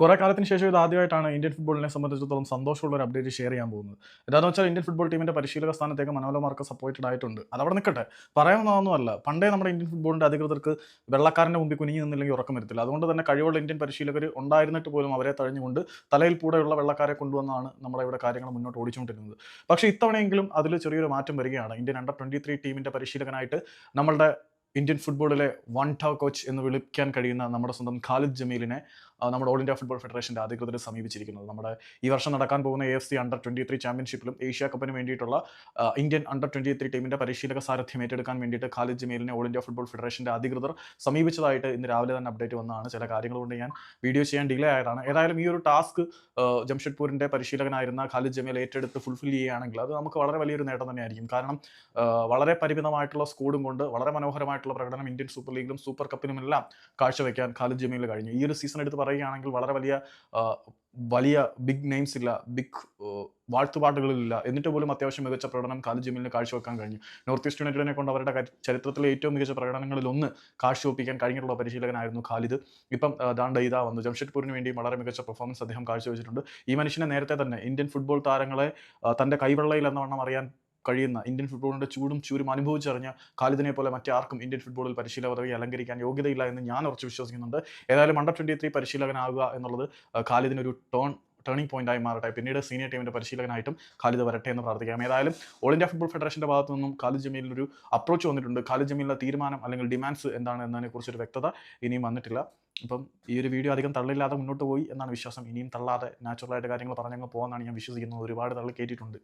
കുറെ കാലത്തിന് ശേഷം ഇത് ആദ്യമായിട്ടാണ് ഇന്ത്യൻ ഫുട്ബോളിനെ സംബന്ധിച്ചിടത്തോളം സന്തോഷമുള്ള ഒരു അപ്ഡേറ്റ് ഷെയർ ചെയ്യാൻ പോകുന്നത്. എന്താണെന്ന് വെച്ചാൽ ഇന്ത്യൻ ഫുട്ബോൾ ടീമിന്റെ പരിശീലക സ്ഥാനത്തേക്ക് മനോല മാർക്ക് സപ്പോർട്ടഡ് ആയിട്ടുണ്ട്. അതവിടെ നിൽക്കട്ടെ, പറയാവുന്നതൊന്നുമല്ല. പണ്ടേ നമ്മുടെ ഇന്ത്യൻ ഫുട്ബോളിന്റെ അധികൃതർക്ക് വെള്ളക്കാരന്റെ മുമ്പിൽ കുനിഞ്ഞു നിന്നില്ലെങ്കിൽ ഉറക്കം വരത്തില്ല. അതുകൊണ്ട് തന്നെ കഴിവുള്ള ഇന്ത്യൻ പരിശീലകർ ഉണ്ടായിരുന്നിട്ട് പോലും അവരെ തഴഞ്ഞുകൊണ്ട് തലയിൽ കൂടെയുള്ള വെള്ളക്കാരെ കൊണ്ടുവന്നാണ് നമ്മുടെ ഇവിടെ കാര്യങ്ങൾ മുന്നോട്ട് ഓടിച്ചുകൊണ്ടിരുന്നത്. പക്ഷേ ഇത്തവണയെങ്കിലും അതിൽ ചെറിയൊരു മാറ്റം വരികയാണ്. ഇന്ത്യൻ അണ്ടർ 23 ടീമിന്റെ പരിശീലകനായിട്ട് നമ്മളുടെ ഇന്ത്യൻ ഫുട്ബോളിലെ വൺ ടൗ കോച്ച് എന്ന് വിളിക്കാൻ കഴിയുന്ന നമ്മുടെ സ്വന്തം ഖാലിദ് ജമീലിനെ നമ്മുടെ ഓൾ ഇന്ത്യ ഫുട്ബോൾ ഫെഡറേഷൻ്റെ അധികൃതർ സമീപിച്ചിരിക്കുന്നത്. നമ്മുടെ ഈ വർഷം നടക്കാൻ പോകുന്ന AFC അണ്ടർ 23 ചാമ്പ്യൻഷിപ്പിലും ഏഷ്യ കപ്പിന് വേണ്ടിയിട്ടുള്ള ഇന്ത്യൻ അണ്ടർ 23 ടീമിന്റെ പരിശീലക സാരഥ്യം ഏറ്റെടുക്കാൻ വേണ്ടിയിട്ട് ഖാലിദ് ജമീലിനെ ഓൾ ഇന്ത്യ ഫുട്ബോൾ ഫെഡറേഷൻ്റെ അധികൃതർ സമീപിച്ചതായിട്ട് ഇന്ന് രാവിലെ തന്നെ അപ്ഡേറ്റ് വന്നതാണ്. ചില കാര്യങ്ങൾ കൊണ്ട് ഞാൻ വീഡിയോ ചെയ്യാൻ ഡിലേ ആയതാണ്. ഏതായാലും ഈ ഒരു ടാസ്ക് ജംഷഡ്പൂരിന്റെ പരിശീലകനായിരുന്ന ഖാലിദ് ജമീൽ ഏറ്റെടുത്ത് ഫുൾഫിൽ ചെയ്യുകയാണെങ്കിൽ അത് നമുക്ക് വളരെ വലിയൊരു നേട്ടം തന്നെയായിരിക്കും. കാരണം വളരെ പരിമിതമായിട്ടുള്ള സ്കോഡും കൊണ്ട് വളരെ മനോഹരമായിട്ടുള്ള പ്രകടനം ഇന്ത്യൻ സൂപ്പർ ലീഗിലും സൂപ്പർ കപ്പിലുമെല്ലാം കാഴ്ചവെക്കാൻ ഖാലിദ് ജമീൽ കഴിഞ്ഞു. ഈ ഒരു സീസൺ എടുത്ത് പറയുകയാണെങ്കിൽ വളരെ വലിയ ബിഗ് നെയിംസ് ഇല്ല, ബിഗ് വാഴ്ത്തുപാട്ടുകളില്ല, എന്നിട്ട് പോലും അത്യാവശ്യം മികച്ച പ്രകടനം ഖാലിദ് ജമീലിന് കാഴ്ചവെക്കാൻ കഴിഞ്ഞു. നോർത്ത് ഈസ്റ്റ് യുണൈറ്റഡിനെ കൊണ്ട് അവരുടെ ചരിത്രത്തിലെ ഏറ്റവും മികച്ച പ്രകടനങ്ങളിൽ ഒന്ന് കാഴ്ചവെപ്പിക്കാൻ കഴിഞ്ഞിട്ടുള്ള പരിശീലകനായിരുന്നു ഖാലിദ്. ഇപ്പം ഇതാ വന്നു. ജംഷഡ്പൂരിന് വേണ്ടി വളരെ മികച്ച പെർഫോമൻസ് അദ്ദേഹം കാഴ്ചവെച്ചിട്ടുണ്ട്. ഈ മനുഷ്യനെ നേരത്തെ തന്നെ ഇന്ത്യൻ ഫുട്ബോൾ താരങ്ങളെ തന്റെ കൈവെള്ളയിൽ എന്നവണ്ണം അറിയാൻ കഴിയുന്ന, ഇന്ത്യൻ ഫുട്ബോളിന്റെ ചൂടും ചൂരും അനുഭവിച്ചറിഞ്ഞ ഖാലിദിനെ പോലെ മറ്റാർക്കും ഇന്ത്യൻ ഫുട്ബോളിൽ പരിശീലക പദവി അലങ്കരിക്കാൻ യോഗ്യതയില്ല എന്ന് ഞാൻ ഉറച്ചു വിശ്വസിക്കുന്നുണ്ട്. ഏതായാലും അണ്ടർ 23 പരിശീലകനാകുക എന്നുള്ളത് ഖാലിദിനൊരു ടേണിംഗ് പോയിന്റായി മാറട്ടെ. പിന്നീട് സീനിയർ ടീമിന്റെ പരിശീലകനായിട്ടും ഖാലിദ് വരട്ടെ എന്ന് പ്രാർത്ഥിക്കാം. ഏതായാലും ഓൾ ഇന്ത്യ ഫുട്ബോൾ ഫെഡറേഷന്റെ ഭാഗത്തു നിന്നും ഖാലിദ് ജമീലിനൊരു അപ്രോച്ച് വന്നിട്ടുണ്ട്. ഖാലിദ് ജമീലിന്റെ തീരുമാനം അല്ലെങ്കിൽ ഡിമാൻഡ്സ് എന്താണ് എന്നതിനെ കുറിച്ചൊരു വ്യക്തത ഇനിയും വന്നിട്ടില്ല. അപ്പം ഈ ഒരു വീഡിയോ അധികം തള്ളില്ലാതെ മുന്നോട്ട് പോയി എന്നാണ് വിശ്വാസം. ഇനിയും തള്ളാതെ നാച്ചുറലായിട്ട് കാര്യങ്ങൾ പറഞ്ഞങ്ങ് പോകാമെന്നാണ് ഞാൻ വിശ്വസിക്കുന്നത്. ഒരുപാട് തള്ളി കയറ്റിയിട്ടുണ്ട്.